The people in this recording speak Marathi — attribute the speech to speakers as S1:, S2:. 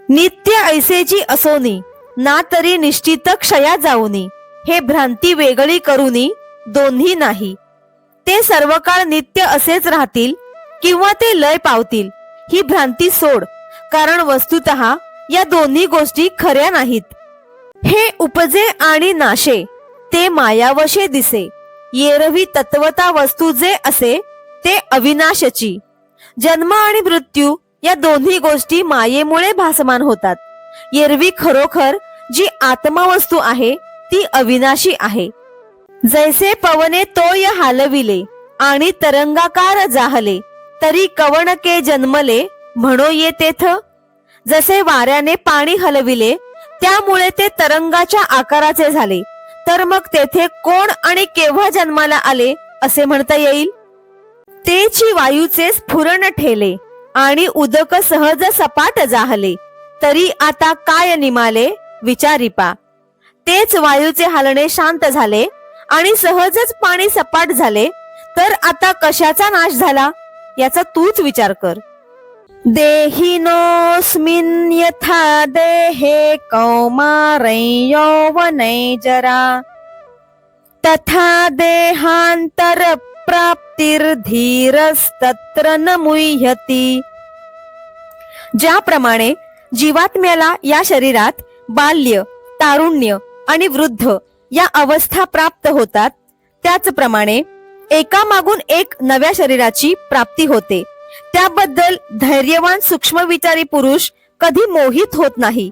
S1: नित्य ऐसेची असोनी ना तरी निश्चित क्षया जाऊनी, हे भ्रांती वेगळी करूनी दोन्ही नाही. ते सर्व काळ नित्य असेच राहतील किंवा ते लय पावतील, ही भ्रांती सोड, कारण वस्तुतः या दोन्ही गोष्टी खऱ्या नाहीत. हे उपजे आणि नाशे ते मायावशे दिसे, येरवी तत्वता वस्तू जे असे ते अविनाशची. जन्म आणि मृत्यू या दोन्ही गोष्टी मायेमुळे भासमान होतात. येरवी खरोखर जी आत्मवस्तू आहे ती अविनाशी आहे. जैसे पवने तोय हालविले आणि तरंगाकार जाहले, तरी कवणके जन्मले म्हणो ये तेथ. जसे वाऱ्याने पाणी हलविले त्यामुळे ते तरंगाच्या आकाराचे झाले, तर मग तेथे कोण आणि केव्हा जन्माला आले असे म्हणता येईल. तेची वायूचे स्फुरण ठेले आणि उदक सहज सपाट जाहले, तरी आता काय निमाले विचारिपा. तेच वायूचे हालणे शांत झाले आणि सहजच पाणी सपाट झाले, तर आता कशाचा नाश झाला याचा तूच विचार कर. देहिनोस्मिन् यथा देहे कौमारै यौवनै जरा, तथा देहांतर प्राप्तिर्धीरस्तत्र न मुह्यति. ज्याप्रमाणे जीवात्म्याला या शरीरात बाल्य, तारुण्य आणि वृद्ध या अवस्था प्राप्त होतात, त्याचप्रमाणे एकामागून एक नव्या शरीराची प्राप्ती होते. त्याबद्दल धैर्यवान सूक्ष्म विचारी पुरुष कधी मोहित होत नाही.